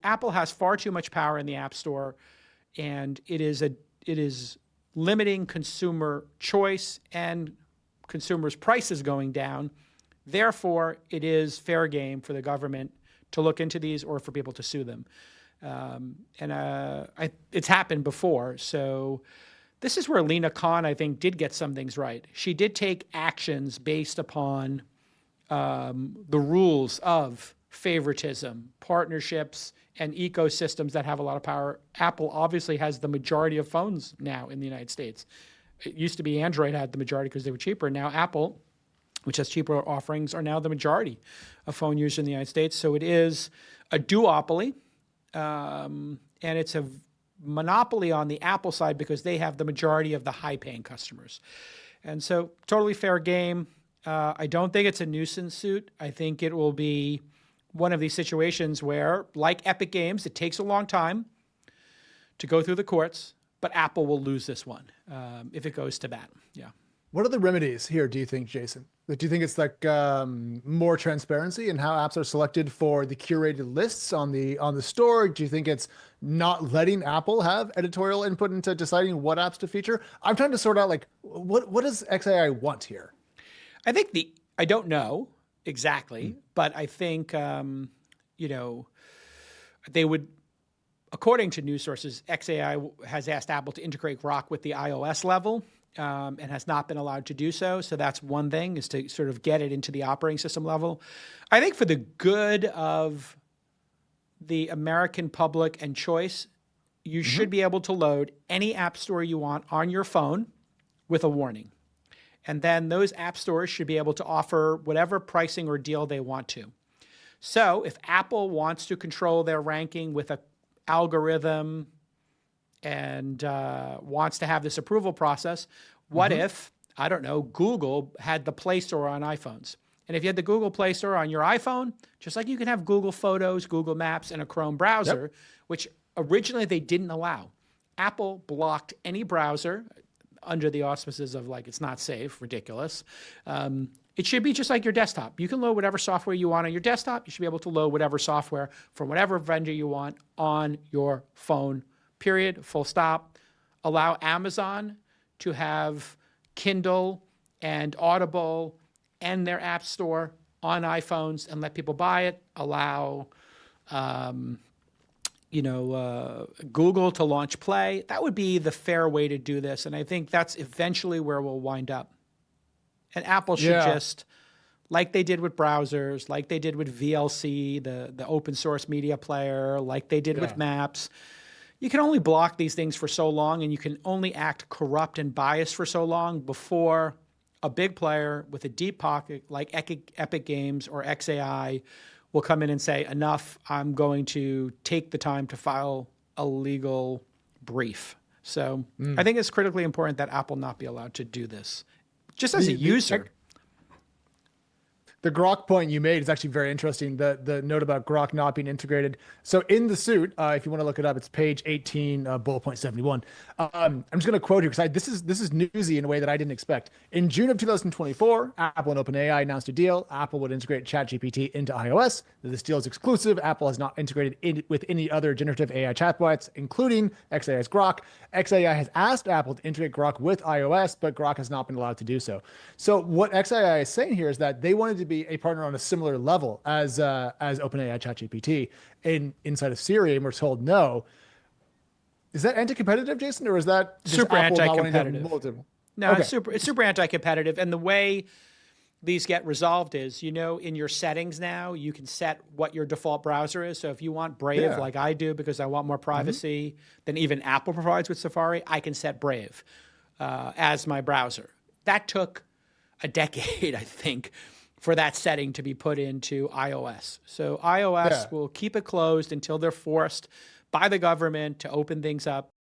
Apple has far too much power in the App Store, and it is limiting consumer choice and consumers' prices going down. Therefore, it is fair game for the government to look into these or for people to sue them. It's happened before. So this is where Lena Khan, I think, did get some things right. She did take actions based upon the rules of favoritism, partnerships, and ecosystems that have a lot of power. Apple obviously has the majority of phones now in the United States. It used to be Android had the majority because they were cheaper. Now Apple, which has cheaper offerings, are now the majority of phone users in the United States. So it is a duopoly, and it's a monopoly on the Apple side because they have the majority of the high-paying customers. And so totally fair game. I don't think it's a nuisance suit. I think it will be one of these situations where, like Epic Games, it takes a long time to go through the courts, but Apple will lose this one if it goes to bat. Yeah. What are the remedies here, do you think, Jason? Do you think it's like more transparency in how apps are selected for the curated lists on the store? Do you think it's not letting Apple have editorial input into deciding what apps to feature? I'm trying to sort out, like, what does XAI want here? I think I don't know exactly, but I think, they would, according to news sources, XAI has asked Apple to integrate Grok with the iOS level and has not been allowed to do so. So that's one thing, is to sort of get it into the operating system level. I think for the good of the American public and choice, you should be able to load any app store you want on your phone with a warning. And then those app stores should be able to offer whatever pricing or deal they want to. So if Apple wants to control their ranking with an algorithm and wants to have this approval process, what if, I don't know, Google had the Play Store on iPhones? And if you had the Google Play Store on your iPhone, just like you can have Google Photos, Google Maps, and a Chrome browser, which originally they didn't allow. Apple blocked any browser under the auspices of, like, it's not safe, ridiculous. It should be just like your desktop. You can load whatever software you want on your desktop. You should be able to load whatever software from whatever vendor you want on your phone, period, full stop. Allow Amazon to have Kindle and Audible and their app store on iPhones and let people buy it. Allow Google to launch Play. That would be the fair way to do this. And I think that's eventually where we'll wind up. And Apple should just, like they did with browsers, like they did with VLC, the open source media player, like they did with Maps. You can only block these things for so long, and you can only act corrupt and biased for so long before a big player with a deep pocket like Epic Games or XAI will come in and say, enough, I'm going to take the time to file a legal brief. So I think it's critically important that Apple not be allowed to do this. Just as a user. The Grok point you made is actually very interesting. The note about Grok not being integrated. So in the suit, if you want to look it up, it's page 18, bullet point 71. I'm just going to quote here because this is newsy in a way that I didn't expect. In June of 2024, Apple and OpenAI announced a deal. Apple would integrate ChatGPT into iOS. This deal is exclusive. Apple has not integrated it with any other generative AI chatbots, including XAI's Grok. XAI has asked Apple to integrate Grok with iOS, but Grok has not been allowed to do so. So what XAI is saying here is that they wanted to be a partner on a similar level as OpenAI ChatGPT inside of Siri, and we're told no. Is that anti-competitive, Jason, or is that super anti-competitive? No, okay. It's super anti-competitive, and the way these get resolved is, in your settings now, you can set what your default browser is. So if you want Brave, like I do, because I want more privacy than even Apple provides with Safari, I can set Brave as my browser. That took a decade, I think, for that setting to be put into iOS. So iOS will keep it closed until they're forced by the government to open things up.